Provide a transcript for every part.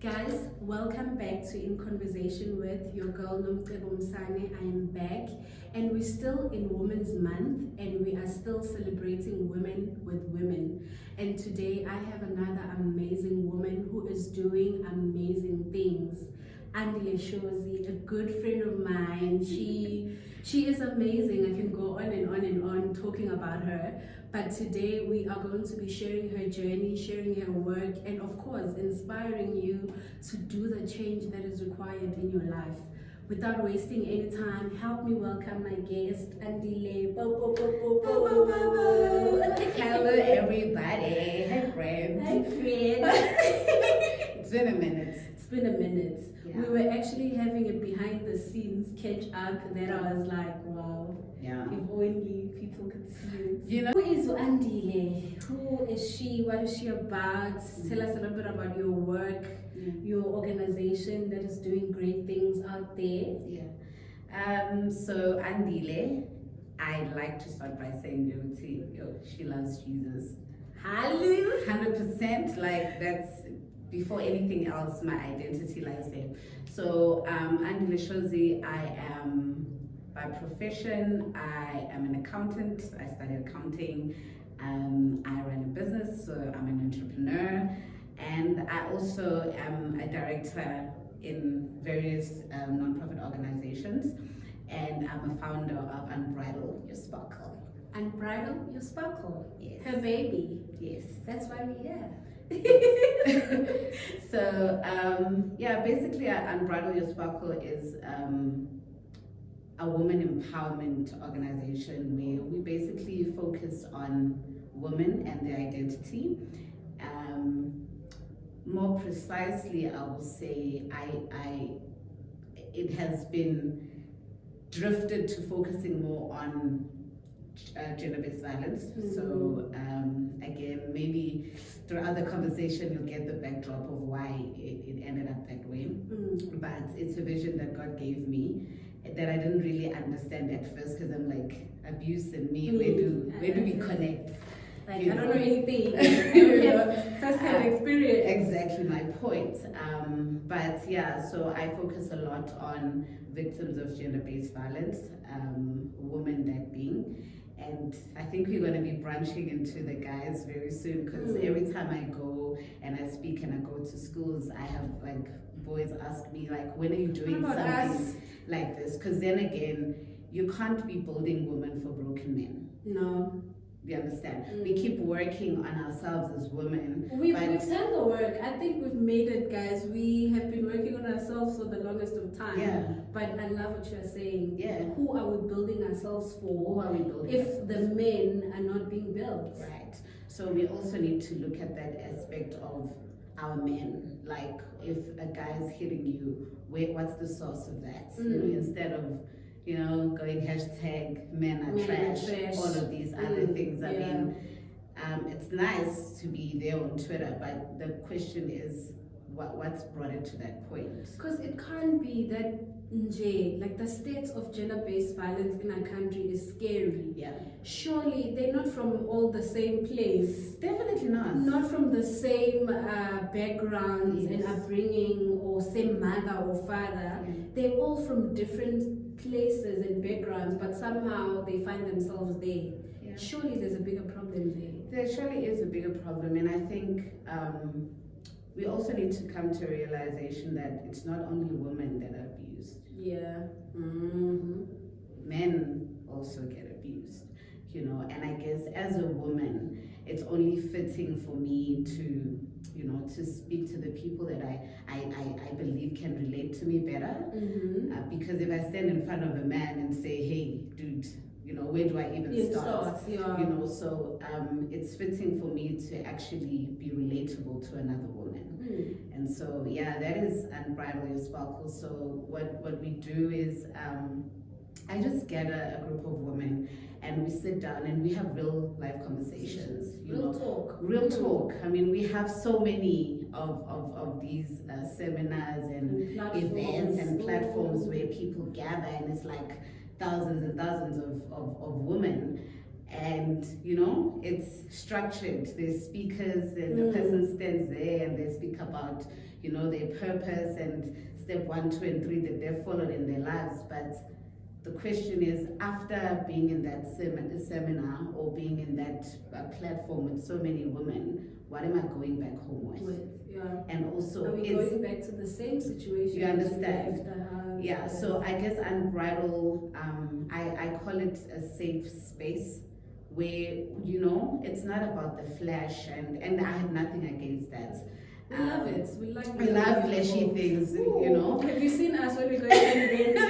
Guys, welcome back to In Conversation with your girl Nomcebo Msane. I am back and we're still in Women's Month and we are still celebrating women with women. And today I have another amazing woman who is doing amazing things. Andile Shozi, a good friend of mine. She is amazing. I can go on and on and on talking about her. But today we are going to be sharing her journey, sharing her work, and of course, inspiring you to do the change that is required in your life. Without wasting any time, help me welcome my guest, Andile. Hello, everybody. Hi, friend. Hi, friend. It's been a minute. It's been a minute. Yeah. We were actually having a behind the scenes catch up that I was like, wow. Yeah. If only people could see it. You know, Who is Andile? Who is she? What is she about? Tell us a little bit about your work, your organization that is doing great things out there. Yeah. So Andile, I'd like to start by saying, she loves Jesus. Hallelujah. 100%. Like that's before anything else. My identity lies there. So Andile Shozi, I am. By profession, I am an accountant. I studied accounting. I run a business, so I'm an entrepreneur. And I also am a director in various non-profit organizations. And I'm a founder of Unbridle, Your Sparkle. Unbridle Your Sparkle. Yes. Her baby. Yes. That's why we're here. So, basically, Unbridle Your Sparkle is a women empowerment organization where we basically focus on women and their identity. More precisely, I will say, it has been drifted to focusing more on gender-based violence. Mm-hmm. So again, maybe through other conversation you'll get the backdrop of why it ended up that way. Mm-hmm. But it's a vision that God gave me that I didn't really understand at first, because I'm like, abuse and me, where do we connect? Like, I don't know anything. First-hand experience. Exactly my point. But yeah, so I focus a lot on victims of gender-based violence, women that being. And I think we're going to be branching into the guys very soon, because every time I go and I speak and I go to schools, I have like boys ask me like, when are you doing something like this? Because then again, you can't be building women for broken men. No. You understand? We keep working on ourselves as women. We've done the work. I think we've made it, guys. We have been working on ourselves for the longest of time. Yeah. But I love what you're saying. Yeah. Who are we building ourselves for? Who are we building if the men are not being built? Right. So we also need to look at that aspect of our men. Like, if a guy is hitting you, what's the source of that? You know, instead of going hashtag men are trash, all of these other things. I mean, it's nice to be there on Twitter, but the question is, what's brought it to that point? Because it can't be that like the state of gender-based violence in our country is scary. Yeah. Surely they're not from all the same place. Definitely not. Not from the same backgrounds and upbringing, or same mother or father. They're all from different places and backgrounds, but somehow they find themselves there. Yeah. Surely there's a bigger problem there. There surely is a bigger problem, and I think we also need to come to a realization that it's not only women that are abused. Yeah. Mm-hmm. Men also get abused, and I guess as a woman, it's only fitting for me to speak to the people that I believe can relate to me better. Mm-hmm. Because if I stand in front of a man and say, hey, dude, where do I even start? Yeah. So it's fitting for me to actually be relatable to another woman. And so, that is Unbridle Your Sparkle. So what we do is I just gather a group of women and we sit down and we have real life conversations. Real talk. I mean, we have so many of these seminars and events and platforms where people gather, and it's like thousands and thousands of women. And it's structured. There's speakers, and the person stands there and they speak about their purpose and step 1, 2, and 3 that they've followed in their lives. But the question is, after being in that seminar or being in that platform with so many women, what am I going back home with? Yeah. And also, are we going back to the same situation? You understand? Yeah. So I guess Unbridle, I call it a safe space where it's not about the flash, and I have nothing against that. We love it. We love flashy things. Have you seen us when we go to events?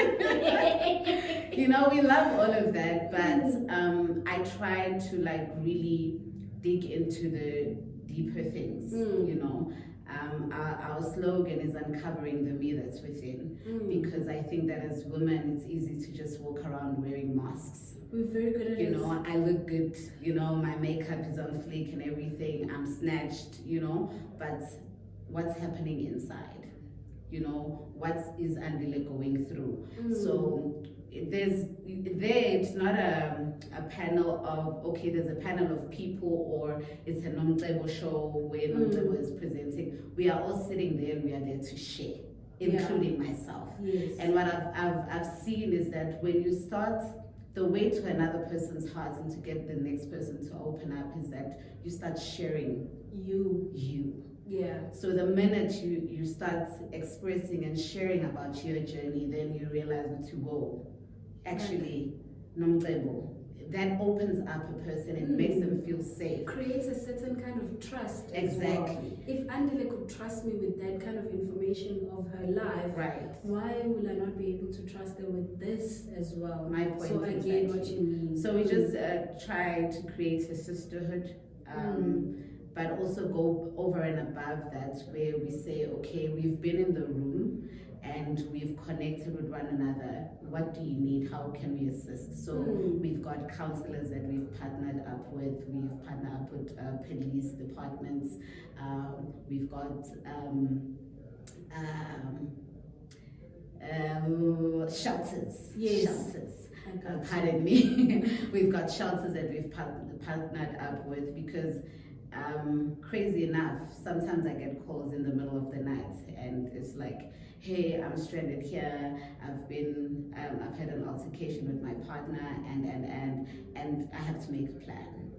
We love all of that, but I try to really dig into the deeper things. Our slogan is uncovering the me that's within, because I think that as women it's easy to just walk around wearing masks. We're very good at it. I look good, my makeup is on fleek and everything, I'm snatched, but what's happening inside? What is Andile going through? So it's not a panel of, there's a panel of people, or it's a Nomcebo show where Nomcebo is presenting. We are all sitting there and we are there to share, including myself. Yes. And what I've seen is that when you start, the way to another person's heart and to get the next person to open up is that you start sharing you. Yeah. So the minute you start expressing and sharing about your journey, then you realize that actually, Nomcebo, that opens up a person and makes them feel safe. Creates a certain kind of trust. Exactly. As well. If Andile could trust me with that kind of information of her life, right, why will I not be able to trust her with this as well? My point. So I get what you mean. So we just try to create a sisterhood, but also go over and above that, where we say, okay, we've been in the room and we've connected with one another. What do you need? How can we assist? So we've got counselors that we've partnered up with. We've partnered up with police departments. We've got shelters. Yes. Shelters. Pardon me. We've got shelters that we've partnered up with, because crazy enough, sometimes I get calls in the middle of the night and it's like, hey, I'm stranded here, I've had an altercation with my partner, and I have to make a plan,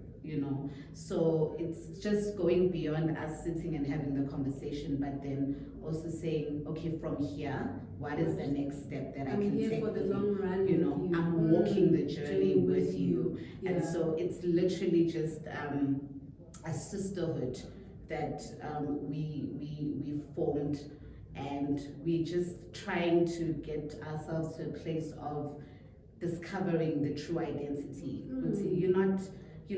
So it's just going beyond us sitting and having the conversation, but then also saying, okay, from here, what is the next step that I can take? I'm here for the long run. I'm walking the journey with you. Yeah. And so it's literally just a sisterhood that we formed, and we're just trying to get ourselves to a place of discovering the true identity. You're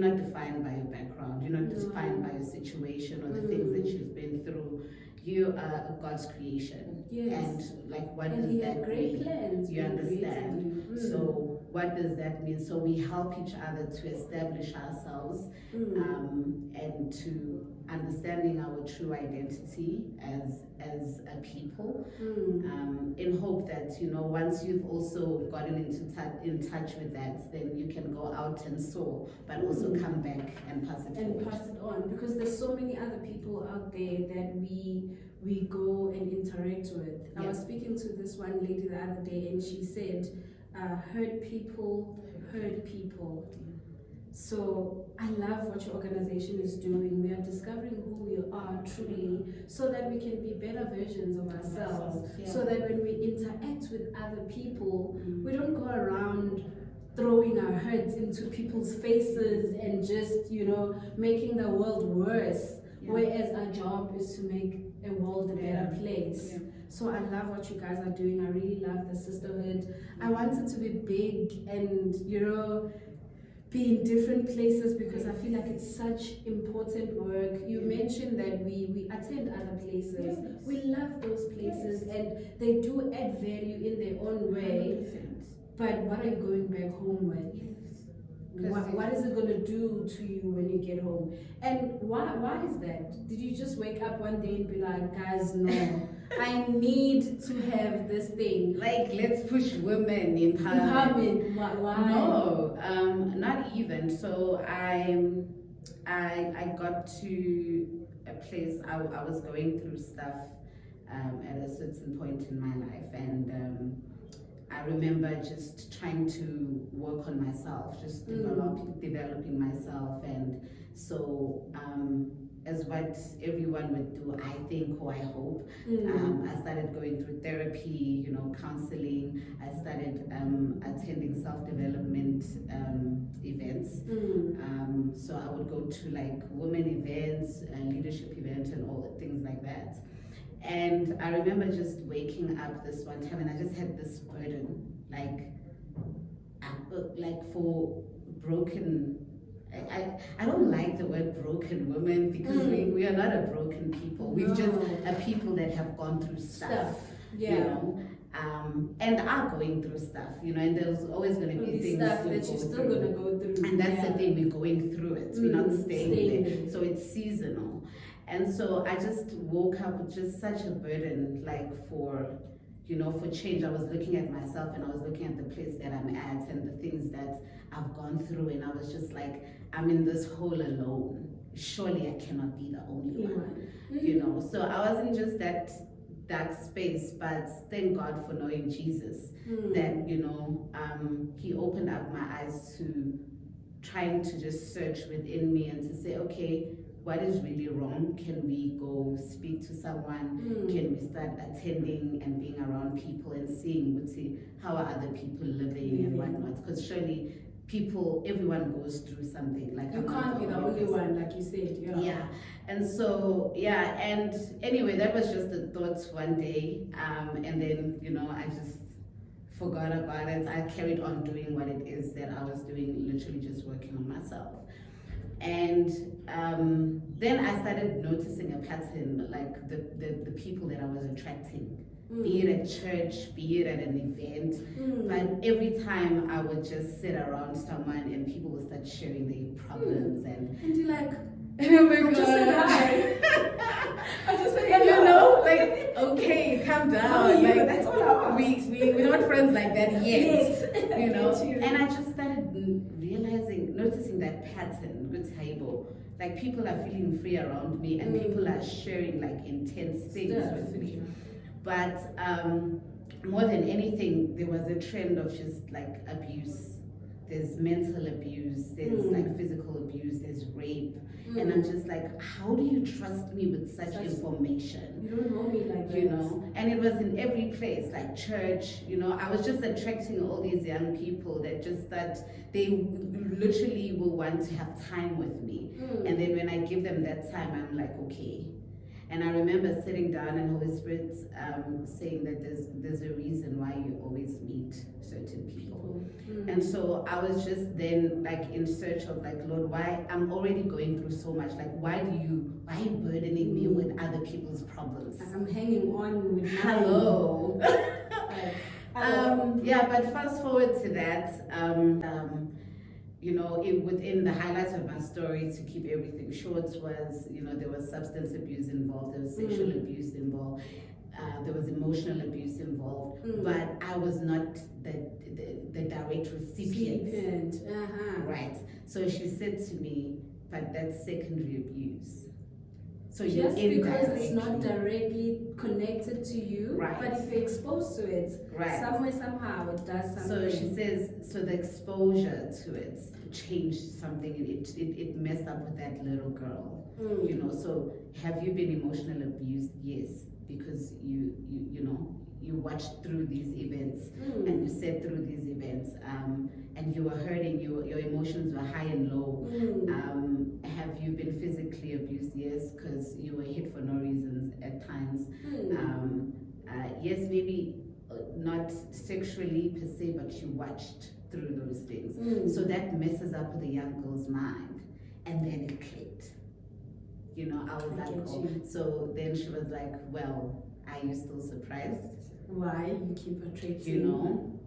not defined by your background, you're not defined by your situation or the things that you've been through. You are God's creation. Yes. And what and does he that had great mean? plans. You understand? So what does that mean? So we help each other to establish ourselves and to understanding our true identity as a people, in hope that once you've also gotten in touch with that, then you can go out and soar, but also come back and pass it on, because there's so many other people out there that we go and interact with. I was speaking to this one lady the other day, and she said, hurt people hurt people. So I love what your organization is doing. We are discovering who we are truly, so that we can be better versions of ourselves. So that when we interact with other people, we don't go around throwing our hurts into people's faces and just, making the world worse. Whereas our job is to make a world a better place. So I love what you guys are doing. I really love the sisterhood. I want it to be big and, be in different places, because I feel like it's such important work. You mentioned that we attend other places. We love those places, and they do add value in their own way. 100%. But what are you going back home with? What is it going to do to you when you get home? And why is that? Did you just wake up one day and be like, guys, no, I need to have this thing. Like, let's push women empowerment. Why? No, not even. So I got to a place. I was going through stuff at a certain point in my life, and I remember just trying to work on myself, just developing myself, and so as what everyone would do, I think, or I hope, I started going through therapy, counseling. I started attending self-development events. So I would go to like women events, leadership events, and all things like that. And I remember just waking up this one time, and I just had this burden, like for broken. I don't like the word broken women, because we are not a broken people. We've just a people that have gone through stuff. Yeah. And are going through stuff, and there's always going to be things stuff that you're still going to go through. And that's the thing, we're going through it. We're not staying there. So it's seasonal. And so I just woke up with just such a burden, like for change. I was looking at myself, and I was looking at the place that I'm at and the things that I've gone through, and I was just like, I'm in this hole alone. Surely I cannot be the only one. So I was in just that dark space, but thank God for knowing Jesus, that he opened up my eyes to trying to just search within me and to say, okay, what is really wrong? Can we go speak to someone? Can we start attending and being around people and seeing how are other people living and whatnot? Because surely everyone goes through something. Like, you can't be the only one, like you said. Yeah. And so and anyway, that was just the thoughts one day, and then I just forgot about it. I carried on doing what it is that I was doing, literally just working on myself. And then I started noticing a pattern, like the people that I was attracting, be it at church, be it at an event. But every time I would just sit around someone and people would start sharing their problems, and you're like, oh my God. Just said hi. I just said hello. Like, okay, calm down. Like, that's all I want. We're not friends like that yet. Yes. And I just started noticing that pattern, good table. Like, people are feeling free around me, and people are sharing like intense things with me. But more than anything, there was a trend of just like abuse. There's mental abuse, there's like physical abuse, there's rape. And I'm just like, how do you trust me with such information? You don't know me like that. And it was in every place, like church, I was just attracting all these young people that just that they literally will want to have time with me. And then when I give them that time, I'm like, okay. And I remember sitting down and Holy Spirit saying that there's a reason why you always meet certain people. And so I was just then like in search of like, Lord, why I'm already going through so much, like why are you burdening me with other people's problems? Like I'm hanging on with hello. But fast forward to that, within the highlights of my story, to keep everything short, was, there was substance abuse involved, there was sexual abuse involved, there was emotional abuse involved, but I was not the direct recipient. Right. So she said to me, but that's secondary abuse. So just because it's not directly connected to you, but if you're exposed to it, somewhere, somehow, it does something. So she says, so the exposure to it changed something. It messed up with that little girl. So have you been emotionally abused? Yes, because you watched through these events and you sat through these events, and you were hurting. Your emotions were high and low. Have you been physically abused? Yes, because you were hit for no reasons at times. Yes, maybe not sexually per se, but you watched through those things. So that messes up the young girl's mind, and then it clicked. I was like, oh. So then she was like, well, are you still surprised? Why you keep attracting?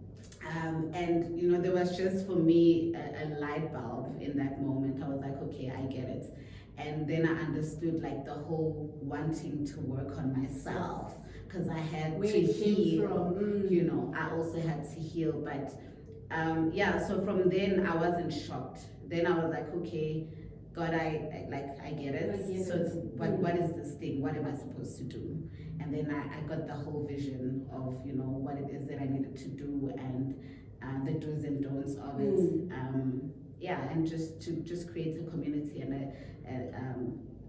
And there was just for me a light bulb in that moment. I was like, okay, I get it. And then I understood like the whole wanting to work on myself, because I had Where to it came heal. from. You know, I also had to heal. But yeah, so from then I wasn't shocked. Then I was like, okay, God, I get it. I get so it. it's, what is this thing? What am I supposed to do? And then I got the whole vision of, you know, what it is that I needed to do, and the do's and don'ts of it. Yeah, and just create a community and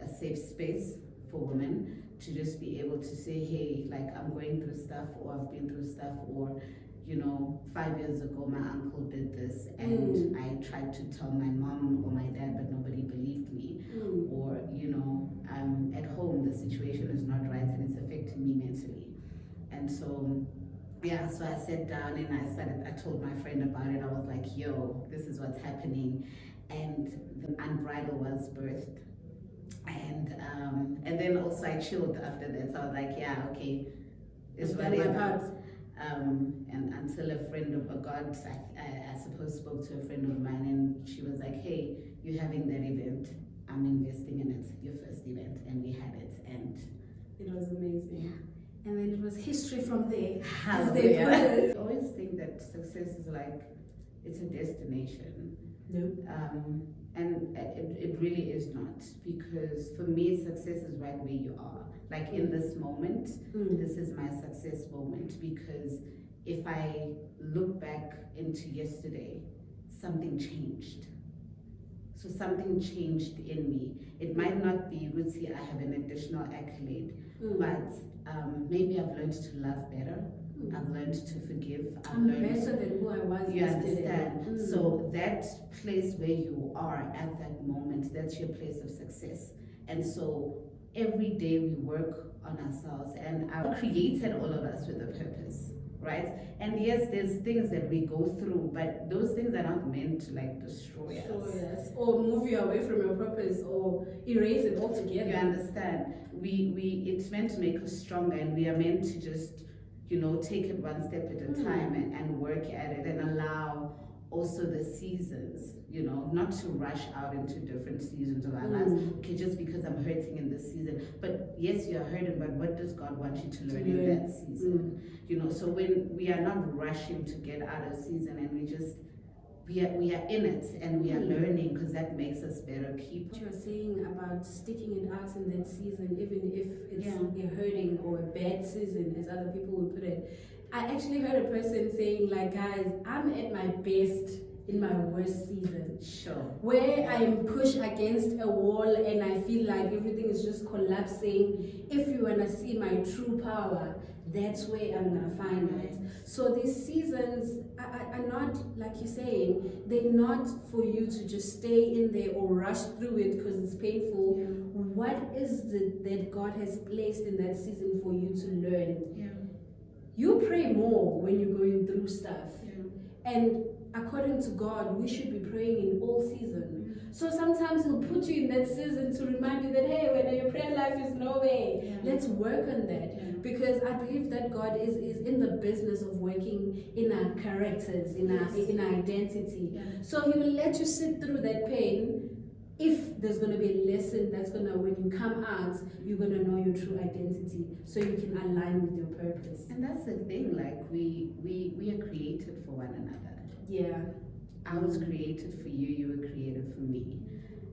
a safe space for women to just be able to say, hey, like, I'm going through stuff, or I've been through stuff, or, you know, 5 years ago my uncle did this, and I tried to tell my mom or my dad, but nobody believed me. Or, you know, at home the situation is not right and it's affecting me mentally. And so yeah, so I sat down and I told my friend about it. I was like, yo, this is what's happening. And the Unbridle was birthed. And then also I chilled after that. So I was like, yeah, okay, it's whatever. And until a friend of God, I suppose, spoke to a friend of mine, and she was like, hey, you're having that event. I'm investing in it, your first event. And we had it, and it was amazing. Yeah. And then it was history from there. I always think that success is like, it's a destination. Nope. And it really is not, because for me, success is right where you are. Like in this moment, this is my success moment, because if I look back into yesterday, something changed. So something changed in me. It might not be, Ruti, I have an additional accolade, but maybe I've learned to love better. I've learned to forgive. I'm better than who I was yesterday. Understand? So that place where you are at that moment, that's your place of success. And so every day we work on ourselves, and I created all of us with a purpose, right? And yes, there's things that we go through, but those things are not meant to like destroy us. Or move you away from your purpose, or erase it altogether. You understand? It's meant to make us stronger, and we are meant to just, you know, take it one step at a time and work at it, and allow also the seasons, you know, not to rush out into different seasons of our lives. Okay, just because I'm hurting in this season. But yes, you're hurting, but what does God want you to learn in that season? You know, so when we are not rushing to get out of season, and we are in it, and we are learning, because that makes us better people. What you're saying about sticking it out in that season, even if it's a hurting or a bad season, as other people would put it. I actually heard a person saying, like, guys, I'm at my best in my worst season. Sure. Where I'm pushed against a wall and I feel like everything is just collapsing. If you want to see my true power, that's where I'm going to find it. So these seasons are not, like you're saying, they're not for you to just stay in there or rush through it because it's painful. What is it that God has placed in that season for you to learn? You pray more when you're going through stuff. And according to God, we should be praying in all seasons. So sometimes He'll put you in that season to remind you that, hey, when your prayer life is no way, let's work on that. Because I believe that God is in the business of working in our characters, in our identity. So He will let you sit through that pain. If there's going to be a lesson that's going to, when you come out, you're going to know your true identity, so you can align with your purpose. And that's the thing, like we are created for one another. Yeah. I was created for you, you were created for me.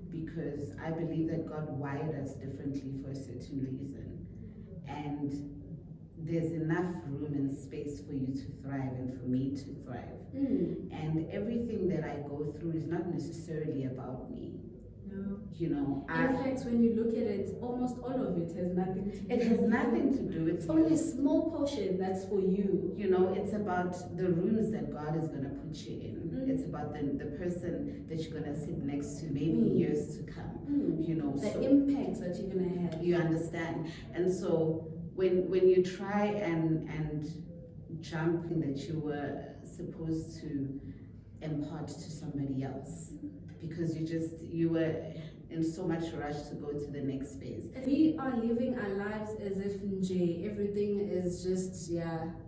Because I believe that God wired us differently for a certain reason. And there's enough room and space for you to thrive and for me to thrive. And everything that I go through is not necessarily about me. No. You know, in fact, when you look at it, almost all of it has nothing to do. It has nothing to do with it's only a small portion that's for you. You know, it's about the rooms that God is going to put you in. It's about the person that you're going to sit next to maybe years to come. You know, the impact that you're going to have. You understand? And so when you try and jump in that you were supposed to impart to somebody else, because you were in so much rush to go to the next phase. We are living our lives as if everything is just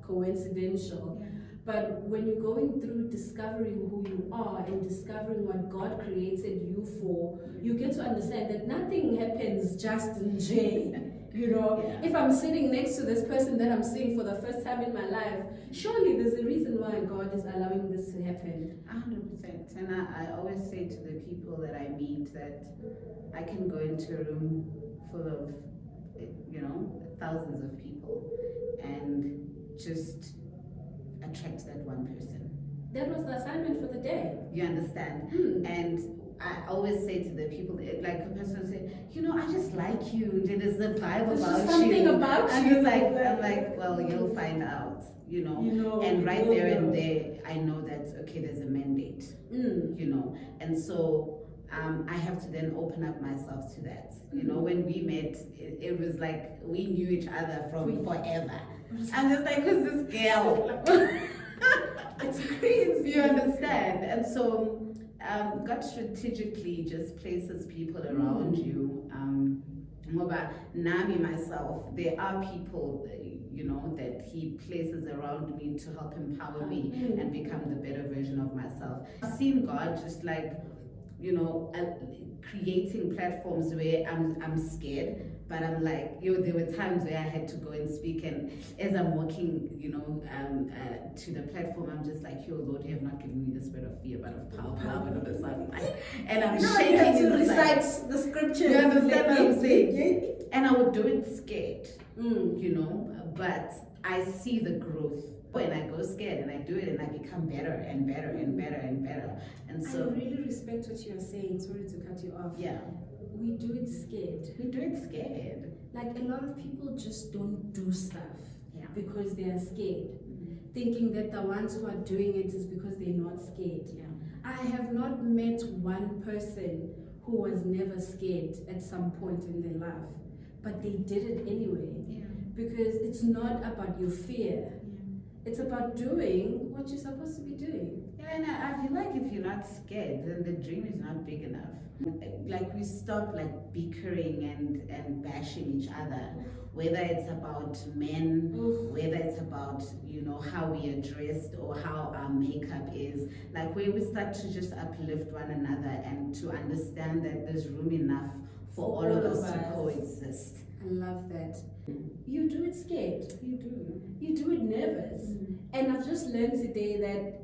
coincidental. But when you're going through discovering who you are and discovering what God created you for, you get to understand that nothing happens just in You know, Yeah. if I'm sitting next to this person that I'm seeing for the first time in my life, surely there's a reason why God is allowing this to happen. 100%. And I always say to the people that I meet that I can go into a room full of, thousands of people and just attract that one person. That was the assignment for the day. You understand? And I always say to the people, like a person will say, I just like you. There's a vibe There's about just something you. about And you. it's like, I'm like, well, you'll find out, And right there and there, I know that, okay, there's a mandate, And so I have to then open up myself to that. When we met, it was like we knew each other from forever. I'm just like, who's this girl? It's crazy. You understand? And so God strategically just places people around you. Moba Nami myself, there are people, that He places around me to help empower me and become the better version of myself. I've seen God just like, creating platforms where I'm scared, but I'm like, there were times where I had to go and speak, and as I'm walking, to the platform, I'm just like, Lord, you have not given me the spirit of fear, but of power, love, and of a sound mind. And I'm shaking. You have to inside. recite the scripture. You understand what I'm saying? And I would do it scared, but I see the growth. And I go scared and I do it and I become better and better and better and better. And so I really respect what you're saying. Sorry to cut you off. Yeah. We do it scared. We do it scared. Like a lot of people just don't do stuff because they are scared. Thinking that the ones who are doing it is because they're not scared. Yeah. I have not met one person who was never scared at some point in their life, but they did it anyway. Yeah. Because it's not about your fear. It's about doing what you're supposed to be doing. Yeah, and I feel like if you're not scared, then the dream is not big enough. Like we stop like bickering and bashing each other, whether it's about men, whether it's about how we are dressed or how our makeup is. Like where we start to just uplift one another and to understand that there's room enough for all of us to coexist. I love that. You do it scared. You do. You do it nervous. And I've just learned today that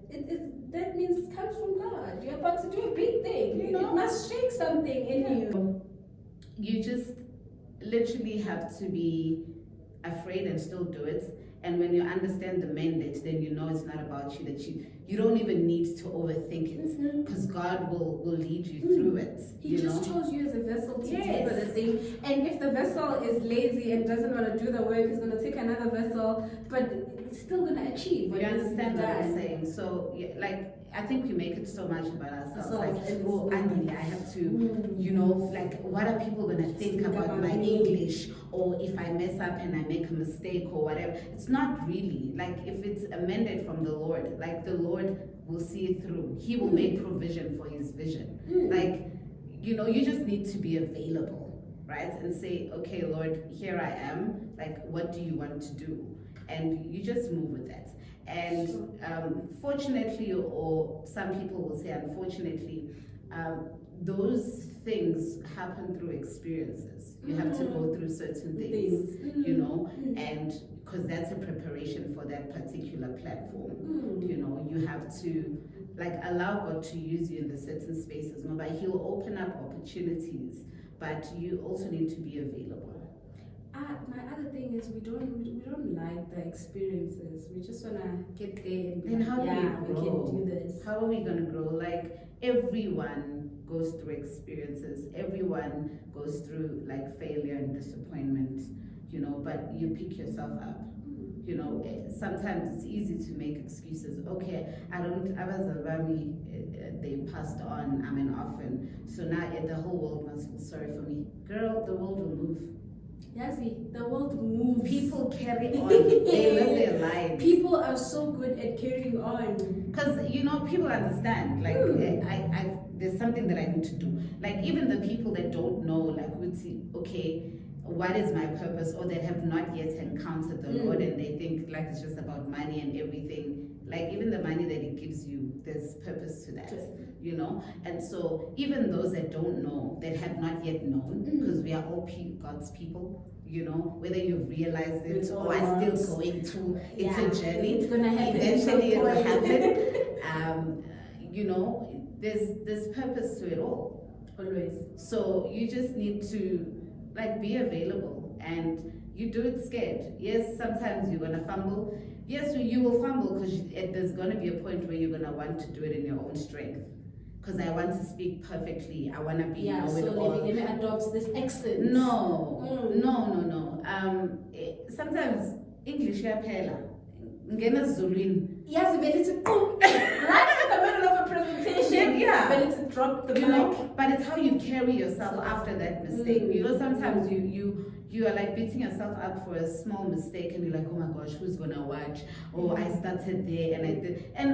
that means it comes from God. You're about to do a big thing. It must shake something in you. You just literally have to be afraid and still do it. And when you understand the mandate, then you know it's not about you, that you don't even need to overthink it, because God will lead you through it. He just chose you as a vessel to deliver the thing. And if the vessel is lazy and doesn't want to do the work, he's going to take another vessel, but it's still going to achieve. You understand what I'm saying? So, I think we make it so much about ourselves. Andile, I have to, what are people going to think about my English? Or if I mess up and I make a mistake or whatever. It's not really. Like, if it's a mandate from the Lord, like the Lord will see it through. He will make provision for His vision. You just need to be available, right? And say, okay, Lord, here I am. Like, what do you want to do? And you just move with that. And fortunately, or some people will say unfortunately, those things happen through experiences. You have to go through certain things, and because that's a preparation for that particular platform. You have to allow God to use you in the certain spaces. But He'll open up opportunities, but you also need to be available. My other thing is we don't like the experiences. We just wanna get there and then how do we grow? We can do this. How are we gonna grow? Like everyone goes through experiences. Everyone goes through failure and disappointment. But you pick yourself up. Sometimes it's easy to make excuses. Okay, they passed on, I'm an orphan, so now the whole world must feel sorry for me. Girl, the world will move. Yazi, the world moves. People carry on. They live their lives. People are so good at carrying on. Because, people understand. There's something that I need to do. Even the people that don't know, would see, okay, what is my purpose? Or that have not yet encountered the Lord and they think it's just about money and everything. Even the money that He gives you, there's purpose to that. And so even those that don't know, that have not yet known, because we are all God's people, you know, whether you've realized it It's or are almost- still going to. It's Yeah, a journey. it's gonna happen. Eventually, it will at some point. happen. You know, there's purpose to it all. Always. So you just need to like be available, and you do it scared. Yes, sometimes you're gonna fumble. Yes, you will fumble because there's gonna be a point where you're gonna want to do it in your own strength. Because I want to speak perfectly. I want to be Yeah, so know-it-all. Lady adopts this accent. No. Sometimes English yaphela. Ngena Zuluini. Yes, but it's right in the middle of a presentation. Yeah. But it's drop the You mic. know, but it's how you carry yourself after that mistake. You know, sometimes you are like beating yourself up for a small mistake, and you're like, oh my gosh, who's gonna watch? Oh, I started there and I did. And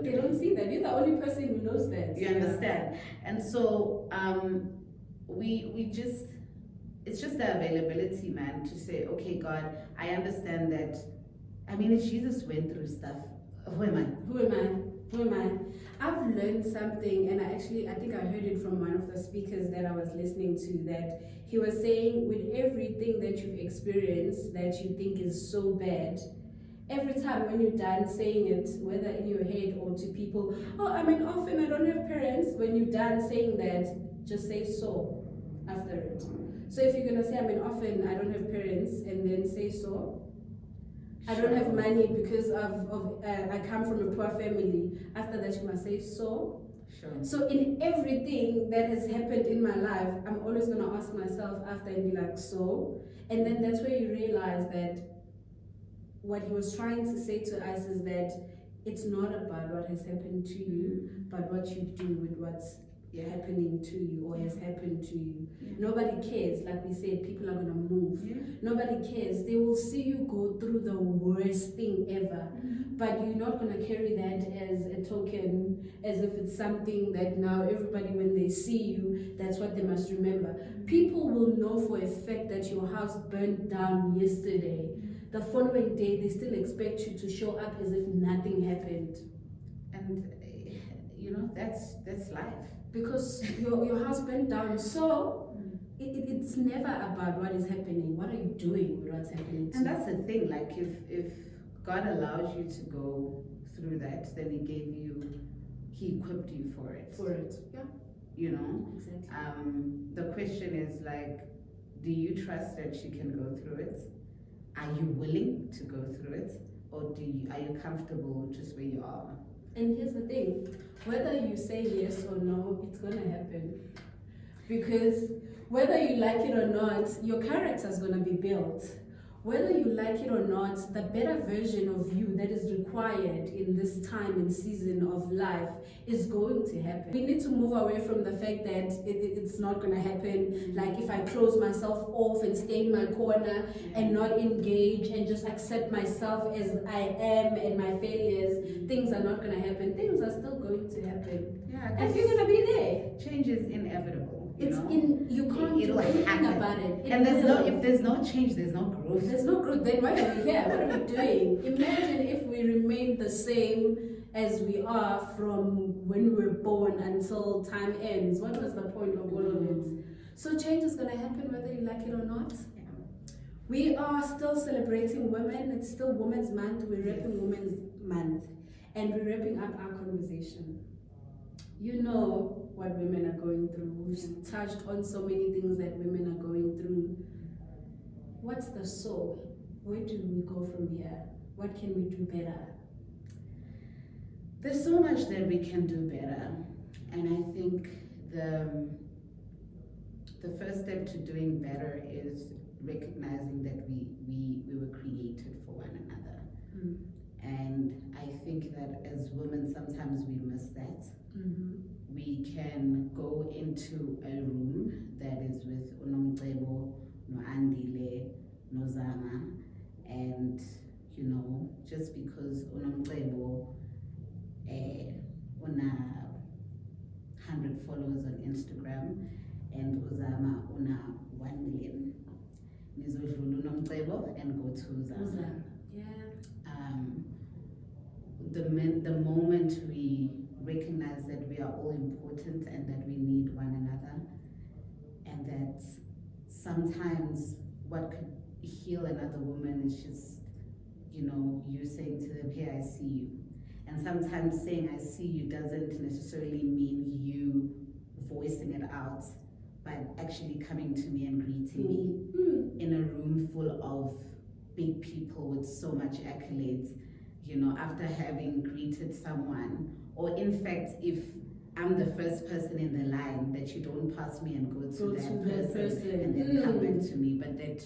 They don't see that. You're the only person who knows that. you understand? And so we just, it's just the availability, man, to say, okay, God, I understand that. I mean, if Jesus went through stuff, who am I? Who am I? Who am I? I've learned something, and I think I heard it from one of the speakers that I was listening to, that he was saying, with everything that you've experienced that you think is so bad, every time when you're done saying it, whether in your head or to people, oh, I'm an orphan, I don't have parents, when you're done saying that, just say so after it. So if you're gonna say I'm an orphan, I don't have parents, and then say so, I don't have money because I come from a poor family. After that, you must say so. Sure. So in everything that has happened in my life, I'm always going to ask myself after and be like, so? And then that's where you realize that what he was trying to say to us is that it's not about what has happened to you, but what you do with what's happening to you or has happened to you. Nobody cares. Like we said, people are going to move. Nobody cares. They will see you go through the worst thing ever, but you're not going to carry that as a token, as if it's something that now everybody, when they see you, that's what they must remember. People will know for a fact that your house burned down yesterday. The following day, they still expect you to show up as if nothing happened. And you know, that's life. Because your house burned down, so it's never about what is happening. What are you doing with what's happening? And that's the thing. Like if God allows you to go through that, then He equipped you for it. Yeah. You know. Exactly. The question is like, do you trust that you can go through it? Are you willing to go through it, or are you comfortable just where you are? And here's the thing, whether you say yes or no, it's gonna happen. Because whether you like it or not, your character is gonna be built. Whether you like it or not, the better version of you that is required in this time and season of life is going to happen. We need to move away from the fact that it's not going to happen. Like if I close myself off and stay in my corner and not engage and just accept myself as I am and my failures, things are not going to happen. Things are still going to happen. Yeah, and you're going to be there. Change is inevitable. You can't do anything about it. And if there's no change, there's no growth. There's no growth, then why are we here? What are we doing? Imagine if we remain the same as we are from when we were born until time ends. What was the point of all of it? So change is going to happen whether you like it or not. Yeah. We are still celebrating women. It's still Women's Month. We're wrapping Women's Month. And we're wrapping up our conversation. You know what women are going through. We've touched on so many things that women are going through. What's the soul? Where do we go from here? What can we do better? There's so much that we can do better. And I think the first step to doing better is recognizing that we were created for one another. And I think that as women, sometimes we miss that. We can go into a room that is with Unbridle, no Andile, no Zama, and you know, just because Unbridle una 100 followers on Instagram and Uzama una 1 million. Nizodlula Unbridle and go to Zama. Yeah. The moment we recognize that we are all important and that we need one another, and that sometimes what could heal another woman is just, you saying to them, hey, I see you. And sometimes saying I see you doesn't necessarily mean you voicing it out, but actually coming to me and greeting me in a room full of big people with so much accolades, after having greeted someone. Or in fact, if I'm the first person in the line, that you don't pass me and go to that person and then come back to me, but that,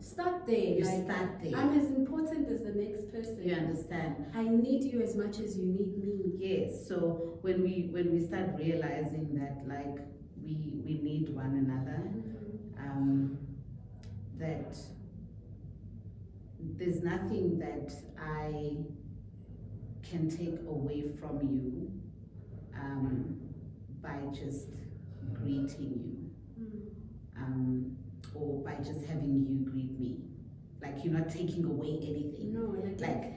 start there. You start there. I'm as important as the next person. You understand? I need you as much as you need me. Yes. So when we start realizing that, like, we need one another, that there's nothing that I can take away from you by just greeting you, or by just having you greet me. Like, you're not taking away anything. No, like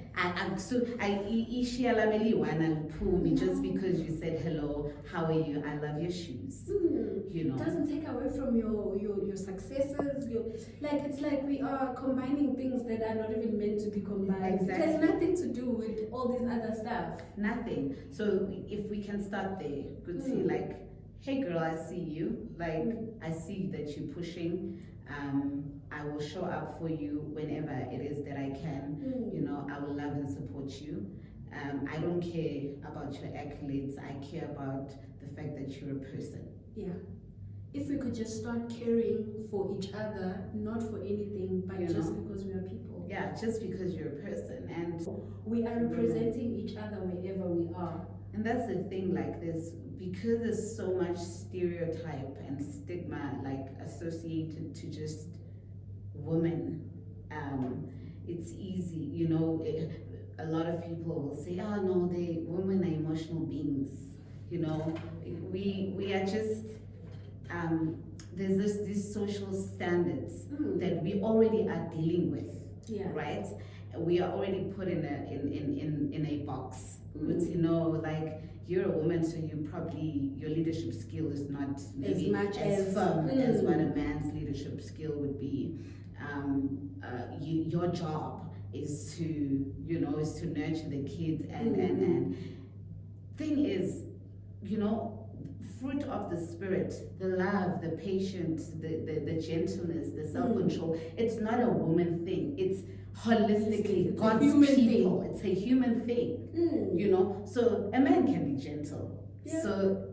just because you said hello, how are you? I love your shoes. It doesn't take away from your successes. It's like we are combining things that are not even meant to be combined. Exactly. It has nothing to do with all this other stuff. Nothing. So if we can start there, good see, like, hey girl, I see you. Like, I see that you're pushing. I will show up for you whenever it is that I can. I will love and support you. I don't care about your accolades. I care about the fact that you're a person. Yeah. If we could just start caring for each other, not for anything, but just because we are people. Yeah, just because you're a person. And we are representing each other wherever we are. And that's the thing, like this, because there's so much stereotype and stigma, like, associated to just women, it's easy, a lot of people will say, oh no, women are emotional beings, we are just, there's these social standards that we already are dealing with, right? We are already put in a box, like, you're a woman, so your leadership skill is not maybe as firm as what a man's leadership skill would be. Your job is to nurture the kids, and thing is, fruit of the spirit, the love, the patience, the gentleness, the self-control. It's not a woman thing. It's holistically God's people. It's a human thing. So a man can be gentle. So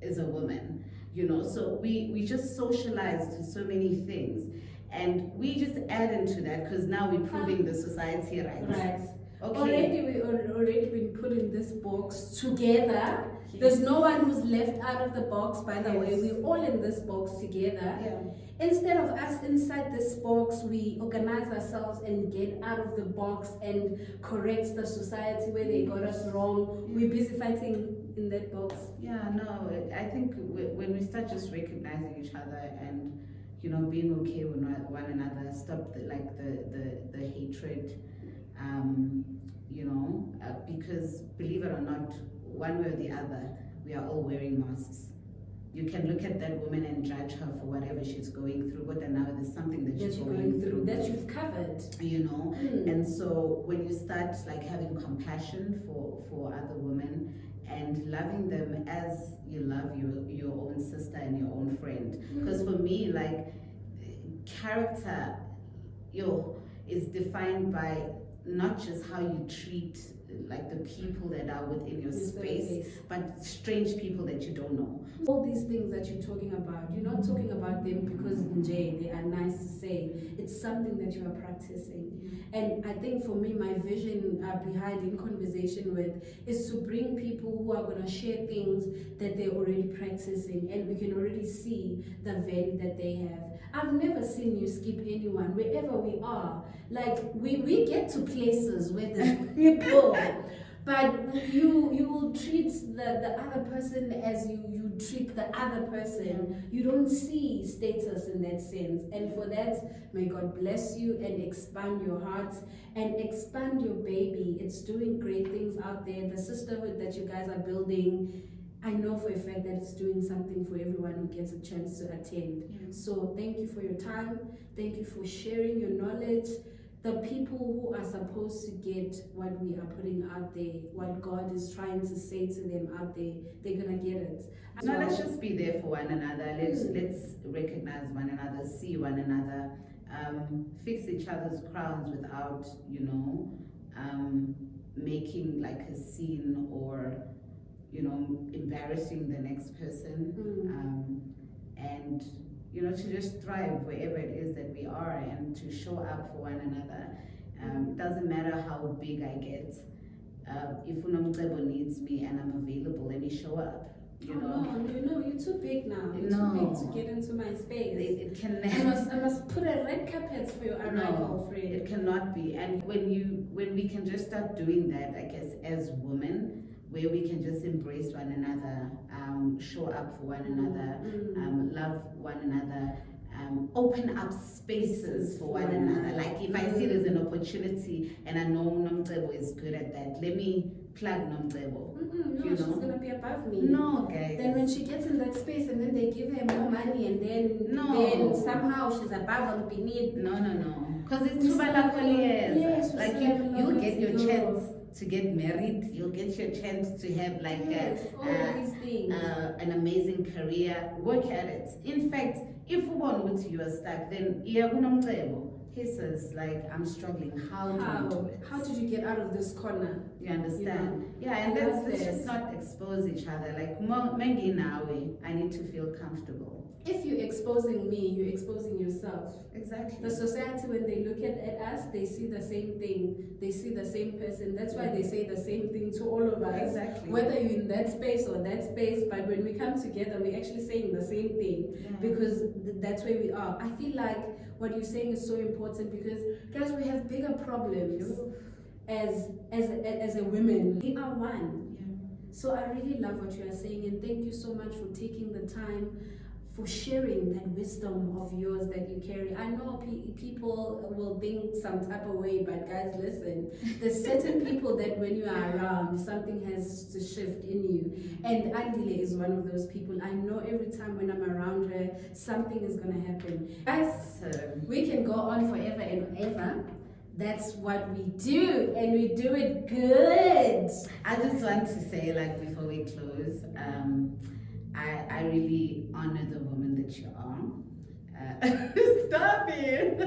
is a woman. So we just socialize to so many things, and we just add into that because now we're proving the society right. Right. Okay. We already been put in this box together. Yes. There's no one who's left out of the box, by the way. We're all in this box together. Yeah. Instead of us inside this box, we organize ourselves and get out of the box and correct the society where they got us wrong. We're busy fighting in that box. Yeah, no, I think when we start just recognizing each other and being okay with one another, stop the hatred, because believe it or not, one way or the other, we are all wearing masks. You can look at that woman and judge her for whatever she's going through, but then now there's something that she's going through that you've covered. And so when you start like having compassion for other women and loving them as you love your own sister and your own friend, because for me, like, character is defined by not just how you treat like the people that are within your space, but strange people that you don't know. All these things that you're talking about, you're not talking about them because they are nice to say. It's something that you are practicing. And I think for me, my vision behind In Conversation With is to bring people who are going to share things that they're already practicing, and we can already see the value that they have. I've never seen you skip anyone wherever we are. Like, we get to places where there's people, but you will treat the other person as you treat the other person. You don't see status in that sense. And for that, may God bless you and expand your heart and expand your baby. It's doing great things out there. The sisterhood that you guys are building, I know for a fact that it's doing something for everyone who gets a chance to attend. So thank you for your time. Thank you for sharing your knowledge. The people who are supposed to get what we are putting out there, what God is trying to say to them out there, they're gonna get it. No, let's just be there for one another. Let's recognize one another, see one another, fix each other's crowns without, making like a scene or, embarrassing the next person. And to just thrive wherever it is that we are and to show up for one another. Doesn't matter how big I get. If Unomcebo needs me and I'm available, let me show up. No, you're too big now. You're No. too big to get into my space. It can I must put a red carpet for your arrival, friend. It cannot be. And when we can just start doing that, I guess, as women, where we can just embrace one another, show up for one another, love one another, open up spaces for one another. Like if I see there's an opportunity and I know Nomcebo is good at that, let me plug Nomcebo. No, she's gonna be above me. No, guys. Then when she gets in that space and then they give her more money and then somehow she's above or beneath. No. Because it's too bad. Yes, like you'll get your chance to get married, you'll get your chance to have like an amazing career. Work at it. In fact, if you are stuck, then he says, like, I'm struggling. How did you get out of this corner? You understand? And let's just not expose each other. Like, Mengi Nawe, I need to feel comfortable. If you're exposing me, you're exposing yourself. Exactly. The society, when they look at us, they see the same thing. They see the same person. That's why they say the same thing to all of us. Exactly. Whether you're in that space or that space, but when we come together, we're actually saying the same thing because that's where we are. I feel like what you're saying is so important because, guys, we have bigger problems as a women. We are one. So I really love what you are saying, and thank you so much for taking the time for sharing that wisdom of yours that you carry. I know people will think some type of way, but guys, listen, there's certain people that when you are around, something has to shift in you. And Andile is one of those people. I know every time when I'm around her, something is gonna happen. Guys, we can go on forever and ever. That's what we do, and we do it good. I just want to say, like, before we close, I really honor the woman that you are. Stop it!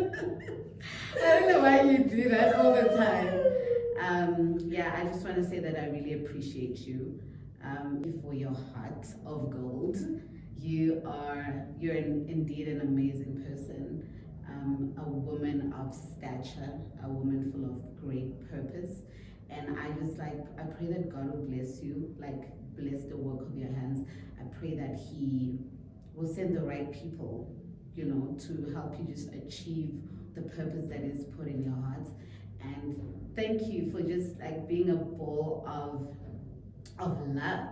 I don't know why you do that all the time. I just want to say that I really appreciate you for your heart of gold. You're indeed an amazing person, a woman of stature, a woman full of great purpose. And I pray that God will bless you, like bless the work of your hands. I pray that He will send the right people, to help you just achieve the purpose that is put in your heart. And thank you for just like being a ball of love,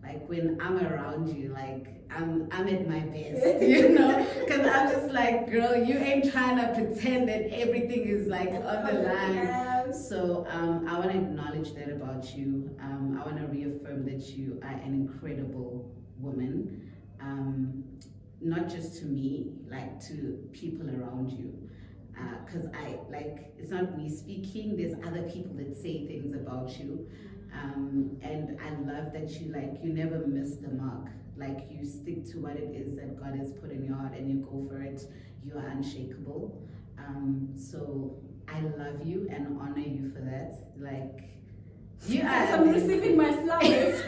like when I'm around you, like I'm at my best, because I'm just like, girl, you ain't trying to pretend that everything is like on the line. So I want to acknowledge that about you. I want to reaffirm that you are an incredible woman, not just to me, like to people around you. Because it's not me speaking, there's other people that say things about you. And I love that you never miss the mark. Like you stick to what it is that God has put in your heart and you go for it. You are unshakable. So I love you and honor you for that. Like you are. I'm receiving my flowers.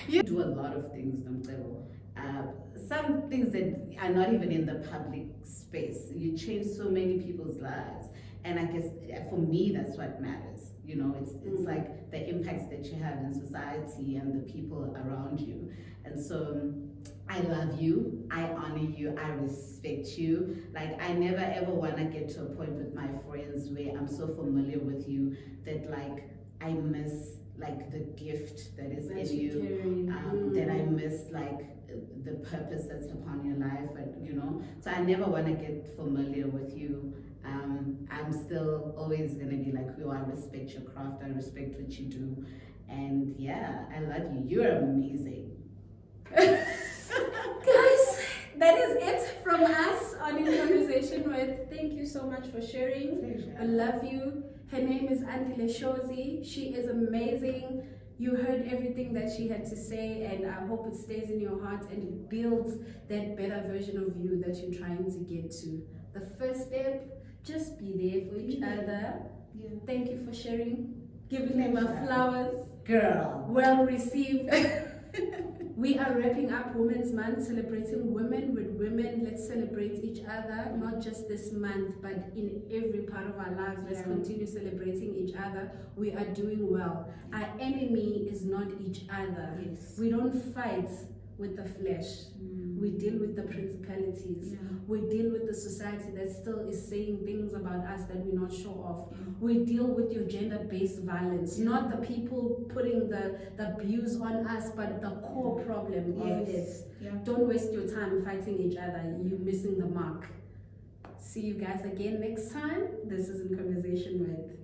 You do a lot of things, Nomcebo. Some things that are not even in the public space. You change so many people's lives, and I guess for me that's what matters. It's like the impacts that you have in society and the people around you. And so I love you, I honor you, I respect you. Like I never ever want to get to a point with my friends where I'm so familiar with you that like I miss like the gift that is in you, that I miss like the purpose that's upon your life, so I never want to get familiar with you. I'm still always going to be like, I respect your craft, I respect what you do, And yeah, I love you. You're amazing. Guys, that is it from us on In Conversation With. Thank you so much for sharing. Pleasure. I love you. Her name is Andile Shozi. She is amazing. You heard everything that she had to say, and I hope it stays in your heart and it builds that better version of you that you're trying to get to. The first step, just be there for each other. Yeah. Thank you for sharing, giving me my flowers. Girl. Well received. We are wrapping up Women's Month, celebrating women with women. Let's celebrate each other, not just this month, but in every part of our lives. Let's continue celebrating each other. We are doing well. Our enemy is not each other. Yes. We don't fight with the flesh. We deal with the principalities. We deal with the society that still is saying things about us that we're not sure of. We deal with your gender-based violence, not the people putting the abuse on us, but the core problem of it. Don't waste your time fighting each other. You're missing the mark. See you guys again next time. This is In Conversation With.